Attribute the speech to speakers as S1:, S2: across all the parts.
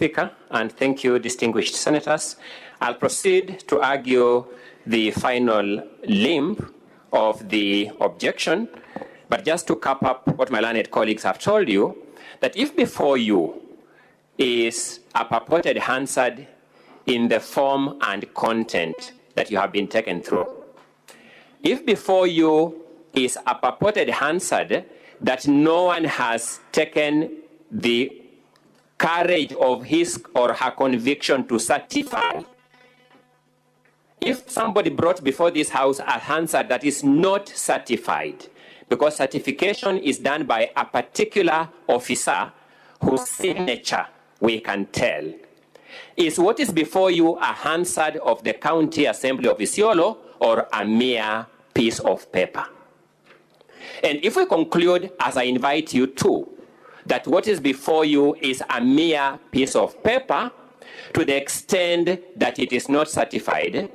S1: Speaker, and thank you, distinguished senators. I'll proceed to argue the final limb of the objection, but just to cap up what my learned colleagues have told you, that if before you is a purported Hansard in the form and content that you have been taken through, if before you is a purported Hansard that no one has taken the courage of his or her conviction to certify, if somebody brought before this House a Hansard that is not certified, because certification is done by a particular officer whose signature we can tell, is what is before you a Hansard of the County Assembly of Isiolo or a mere piece of paper? And if we conclude, as I invite you to, that what is before you is a mere piece of paper, to the extent that it is not certified,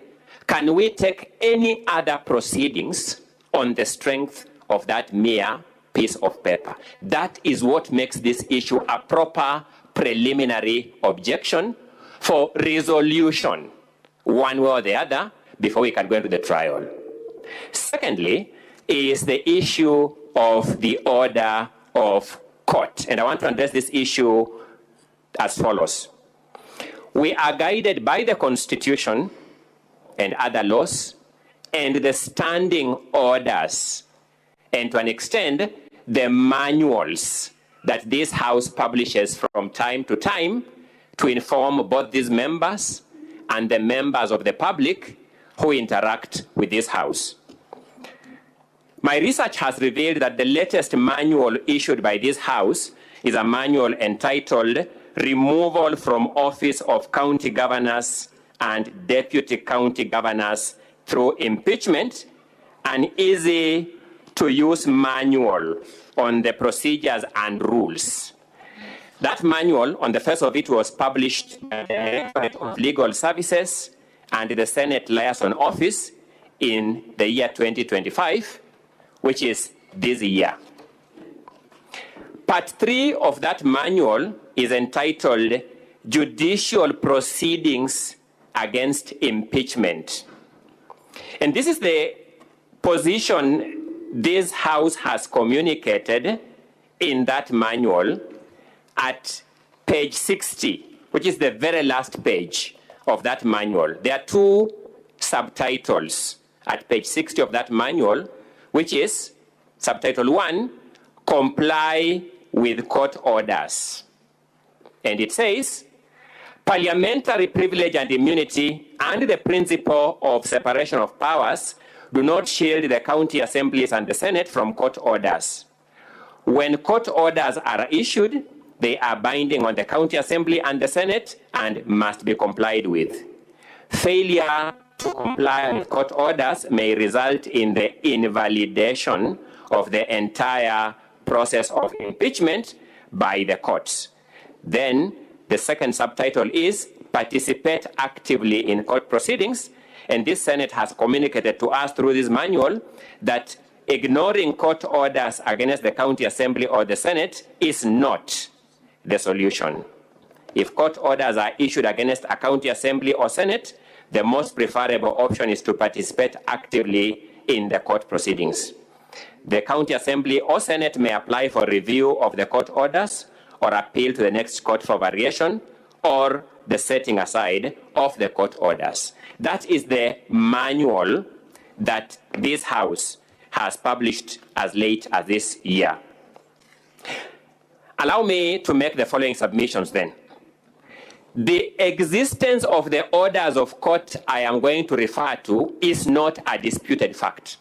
S1: can we take any other proceedings on the strength of that mere piece of paper? That is what makes this issue a proper preliminary objection for resolution, one way or the other, before we can go into the trial. Secondly, is the issue of the order of court. And I want to address this issue as follows. We are guided by the Constitution and other laws and the standing orders, and to an extent, the manuals that this House publishes from time to time to inform both these members and the members of the public who interact with this House. My research has revealed that the latest manual issued by this House is a manual entitled Removal from Office of County Governors and Deputy County Governors Through Impeachment, an easy-to-use manual on the procedures and rules. That manual, on the face of it, was published by the Directorate of Legal Services and the Senate Liaison Office in the year 2025, which is this year. Part 3 of that manual is entitled Judicial Proceedings Against Impeachment. And this is the position this House has communicated in that manual at page 60, which is the very last page of that manual. There are 2 subtitles at page 60 of that manual, which is subtitle 1, Comply with Court Orders. And it says, parliamentary privilege and immunity and the principle of separation of powers do not shield the county assemblies and the Senate from court orders. When court orders are issued, they are binding on the county assembly and the Senate and must be complied with. Failure to comply with court orders may result in the invalidation of the entire process of impeachment by the courts. Then the second subtitle is Participate Actively in Court Proceedings, and this Senate has communicated to us through this manual that ignoring court orders against the county assembly or the Senate is not the solution. If court orders are issued against a county assembly or Senate, the most preferable option is to participate actively in the court proceedings. The county assembly or Senate may apply for review of the court orders or appeal to the next court for variation or the setting aside of the court orders. That is the manual that this House has published as late as this year. Allow me to make the following submissions then. The existence of the orders of court I am going to refer to is not a disputed fact.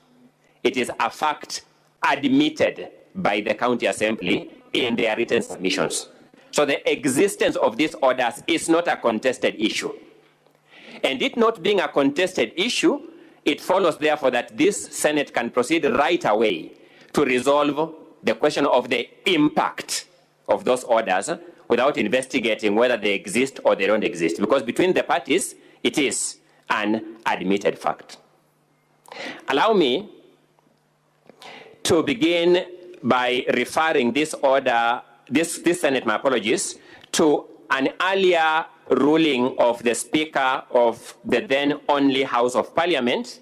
S1: It is a fact admitted by the county assembly in their written submissions. So the existence of these orders is not a contested issue. And it not being a contested issue, it follows therefore that this Senate can proceed right away to resolve the question of the impact of those orders without investigating whether they exist or they don't exist, because between the parties, it is an admitted fact. Allow me to begin by referring this order, this Senate, my apologies, to an earlier ruling of the Speaker of the then only House of Parliament,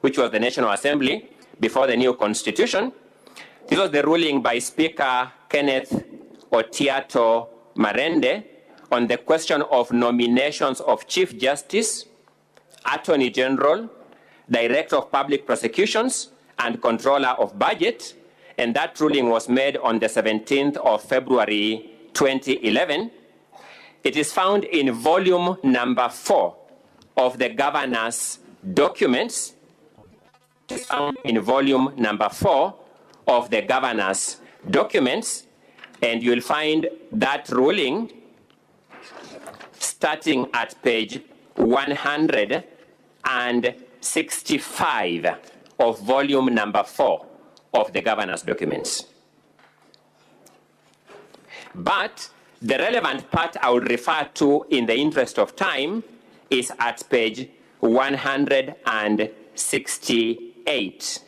S1: which was the National Assembly before the new Constitution. This was the ruling by Speaker Kenneth Otiato Marende on the question of nominations of Chief Justice, Attorney General, Director of Public Prosecutions, and Controller of Budget, and that ruling was made on the 17th of February 2011. It is found in volume number 4 of the governor's documents. It is found in volume number 4 of the governor's documents, and you'll find that ruling starting at page 165 of volume number 4 of the governor's documents. But the relevant part I will refer to in the interest of time is at page 168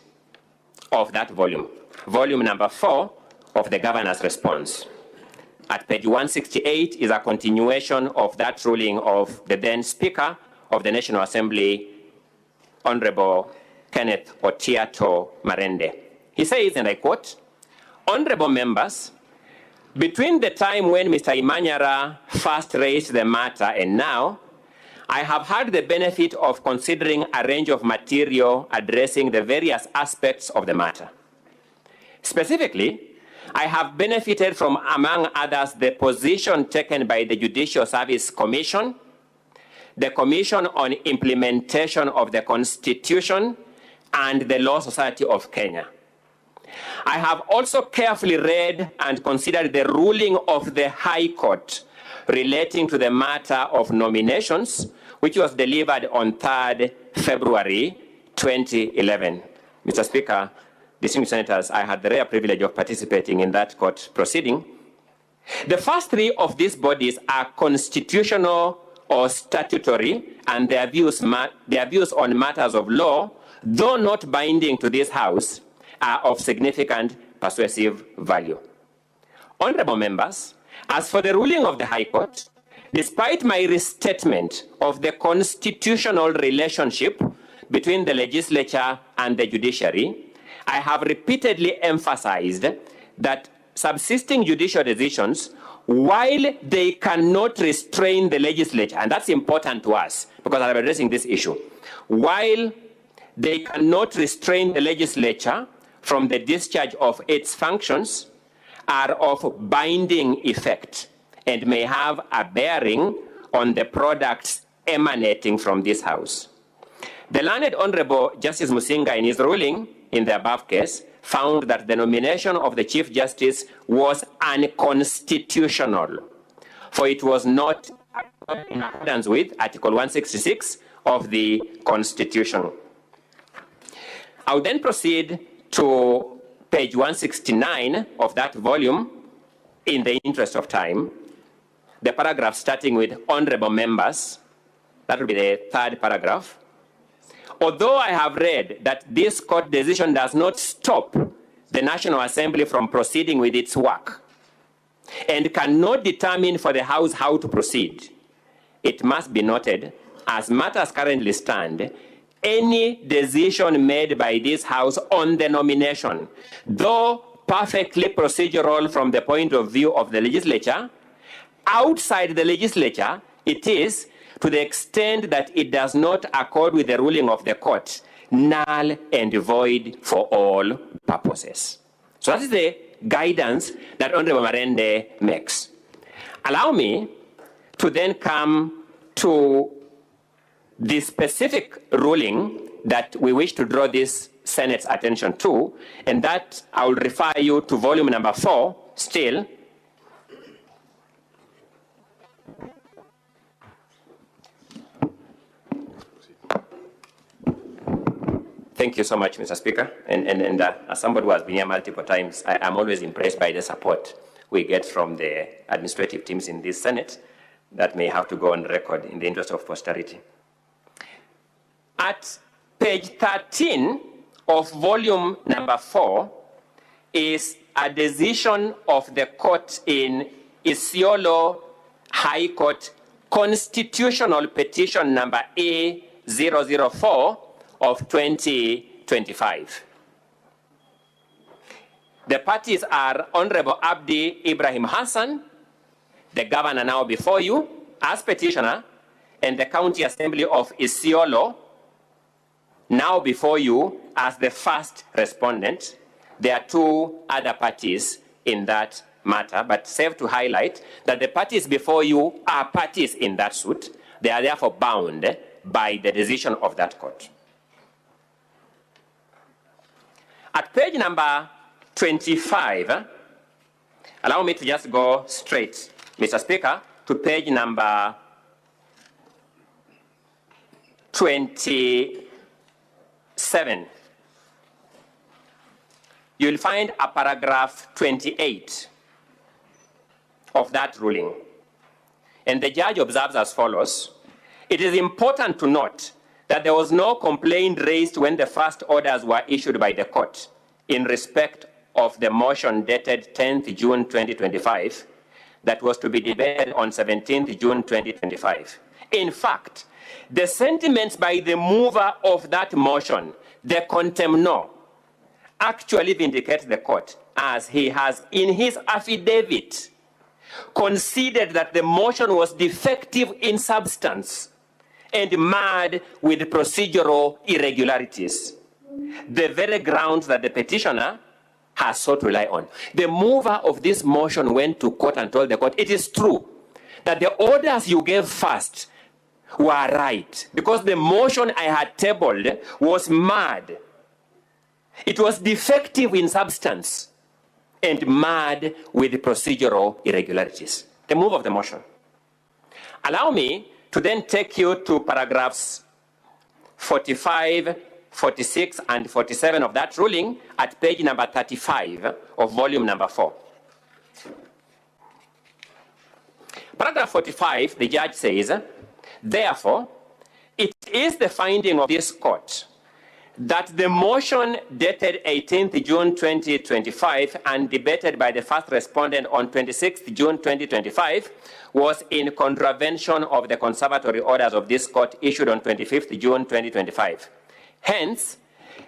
S1: of that volume, volume number 4 of the governor's response. At page 168 is a continuation of that ruling of the then Speaker of the National Assembly, Honorable Kenneth Otiato Marende. He says, and I quote, "Honorable members, between the time when Mr. Imanyara first raised the matter and now, I have had the benefit of considering a range of material addressing the various aspects of the matter. Specifically, I have benefited from, among others, the position taken by the Judicial Service Commission, the Commission on Implementation of the Constitution, and the Law Society of Kenya. I have also carefully read and considered the ruling of the High Court relating to the matter of nominations, which was delivered on 3rd February 2011. Mr. Speaker, distinguished senators, I had the rare privilege of participating in that court proceeding. The first three of these bodies are constitutional or statutory, and their views on matters of law, though not binding to this House, are of significant persuasive value. Honorable members, as for the ruling of the High Court, despite my restatement of the constitutional relationship between the legislature and the judiciary, I have repeatedly emphasized that subsisting judicial decisions, while they cannot restrain the legislature, and that's important to us because I'm addressing this issue, while they cannot restrain the legislature from the discharge of its functions, are of binding effect and may have a bearing on the products emanating from this House. The learned Honorable Justice Musinga, in his ruling in the above case, found that the nomination of the Chief Justice was unconstitutional, for it was not in accordance with Article 166 of the Constitution. I will then proceed to page 169 of that volume in the interest of time. The paragraph starting with honorable members, that will be the third paragraph. Although I have read that this court decision does not stop the National Assembly from proceeding with its work and cannot determine for the House how to proceed, it must be noted, as matters currently stand, any decision made by this House on the nomination, though perfectly procedural from the point of view of the legislature, outside the legislature, it is, to the extent that it does not accord with the ruling of the court, null and void for all purposes. So that is the guidance that Honorable Marende makes. Allow me to then come to the specific ruling that we wish to draw this Senate's attention to, and that I will refer you to volume number 4 still. Thank you so much, Mr. Speaker. And as somebody who has been here multiple times, I'm always impressed by the support we get from the administrative teams in this Senate. That may have to go on record in the interest of posterity. At page 13 of volume number 4 is a decision of the court in Isiolo High Court Constitutional Petition number A004 of 2025. The parties are Honorable Abdi Ibrahim Hassan, the governor now before you, as petitioner, and the County Assembly of Isiolo, now before you as the first respondent. There are two other parties in that matter, but safe to highlight that the parties before you are parties in that suit. They are therefore bound by the decision of that court. At page number 25, allow me to just go straight, Mr. Speaker, to page number 27. You'll find a paragraph 28 of that ruling. And the judge observes as follows: it is important to note that there was no complaint raised when the first orders were issued by the court in respect of the motion dated 10th June 2025 that was to be debated on 17th June 2025. In fact, the sentiments by the mover of that motion, the contemnor, actually vindicates the court, as he has in his affidavit conceded that the motion was defective in substance and marred with procedural irregularities, the very grounds that the petitioner has sought to rely on. The mover of this motion went to court and told the court, it is true that the orders you gave first were right, because the motion I had tabled was marred. It was defective in substance and marred with procedural irregularities. The move of the motion. Allow me to then take you to paragraphs 45, 46, and 47 of that ruling at page number 35 of volume number 4. Paragraph 45, the judge says, therefore, it is the finding of this court that the motion dated 18th June 2025 and debated by the first respondent on 26th June 2025 was in contravention of the conservatory orders of this court issued on 25th June 2025. Hence,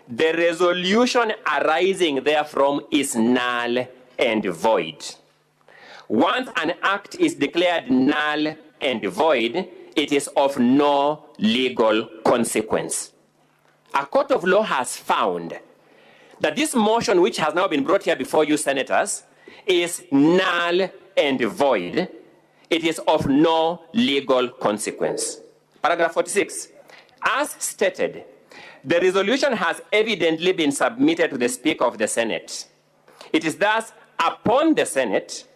S1: the resolution arising therefrom is null and void. Once an act is declared null and void, it is of no legal consequence. A court of law has found that this motion, which has now been brought here before you, senators, is null and void. It is of no legal consequence. Paragraph 46. As stated, the resolution has evidently been submitted to the Speaker of the Senate. It is thus upon the Senate,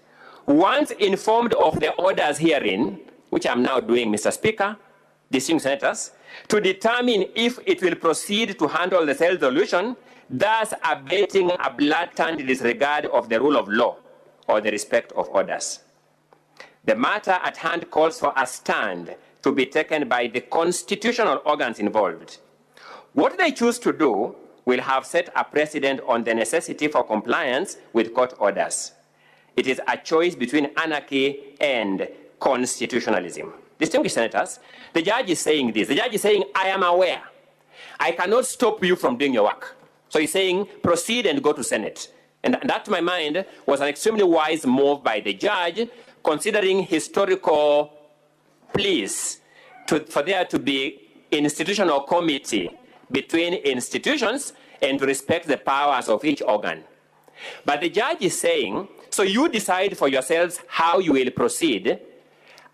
S1: once informed of the orders herein, which I'm now doing, Mr. Speaker, distinguished senators, to determine if it will proceed to handle the said resolution, thus abating a blatant disregard of the rule of law or the respect of orders. The matter at hand calls for a stand to be taken by the constitutional organs involved. What they choose to do will have set a precedent on the necessity for compliance with court orders. It is a choice between anarchy and constitutionalism. Distinguished senators, the judge is saying this. The judge is saying, I am aware. I cannot stop you from doing your work. So he's saying, proceed and go to Senate. And that, to my mind, was an extremely wise move by the judge, considering historical pleas for there to be institutional committee between institutions and to respect the powers of each organ. But the judge is saying, so you decide for yourselves how you will proceed.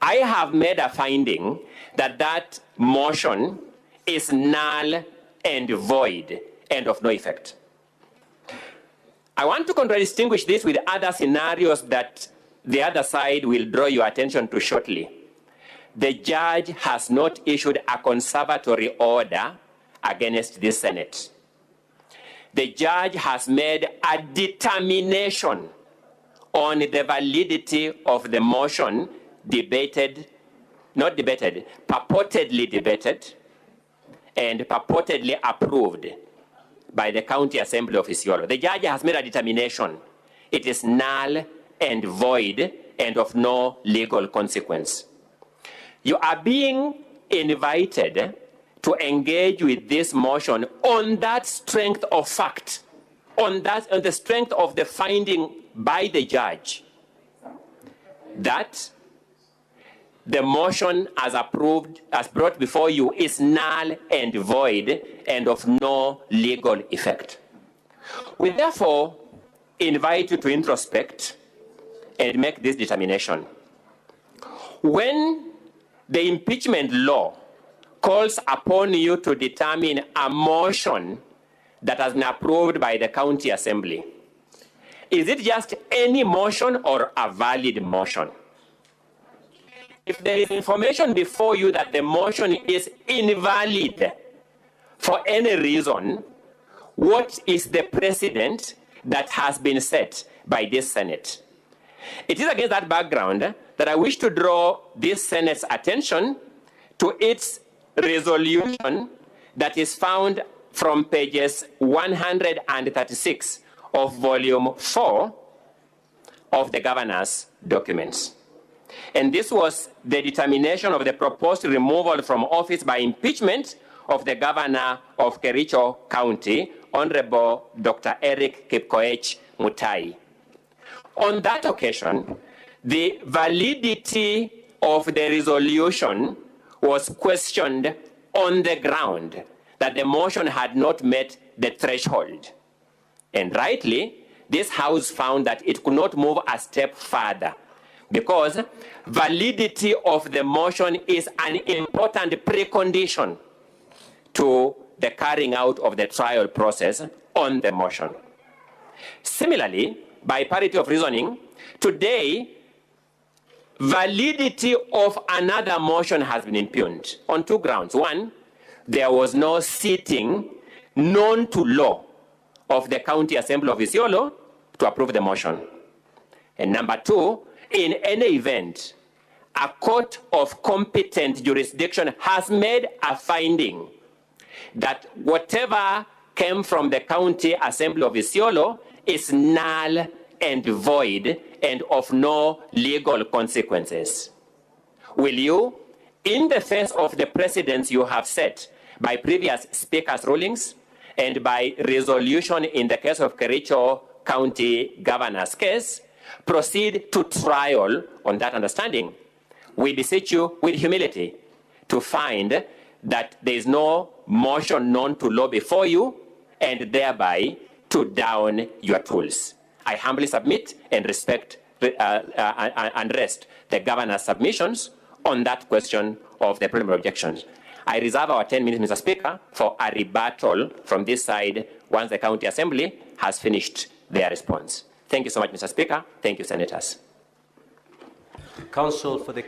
S1: I have made a finding that that motion is null and void and of no effect. I want to contradistinguish this with other scenarios that the other side will draw your attention to shortly. The judge has not issued a conservatory order against this Senate. The judge has made a determination on the validity of the motion purportedly debated and purportedly approved by the County Assembly of Isiolo. The judge has made a determination. It is null and void and of no legal consequence. You are being invited to engage with this motion on that strength of fact, on the strength of the finding by the judge that the motion as approved, as brought before you, is null and void and of no legal effect. We therefore invite you to introspect and make this determination. When the impeachment law calls upon you to determine a motion that has been approved by the county assembly, is it just any motion or a valid motion? If there is information before you that the motion is invalid for any reason, what is the precedent that has been set by this Senate? It is against that background that I wish to draw this Senate's attention to its resolution that is found from pages 136 of volume 4 of the governor's documents. And this was the determination of the proposed removal from office by impeachment of the governor of Kericho County, Honorable Dr. Eric Kipkoech Mutai. On that occasion, the validity of the resolution was questioned on the ground that the motion had not met the threshold. And rightly, this House found that it could not move a step further because validity of the motion is an important precondition to the carrying out of the trial process on the motion. Similarly, by parity of reasoning, today, validity of another motion has been impugned on two grounds. One, there was no sitting known to law of the County Assembly of Isiolo to approve the motion. And number two, in any event, a court of competent jurisdiction has made a finding that whatever came from the County Assembly of Isiolo is null and void and of no legal consequences. Will you, in the face of the precedents you have set by previous speakers' rulings and by resolution in the case of Kericho County Governor's case, proceed to trial on that understanding? We beseech you with humility to find that there is no motion known to law before you and thereby to down your tools. I humbly submit and respect and rest the governor's submissions on that question of the preliminary objections. I reserve our 10 minutes, Mr. Speaker, for a rebuttal from this side once the County Assembly has finished their response. Thank you so much, Mr. Speaker. Thank you, Senators.
S2: Counsel for the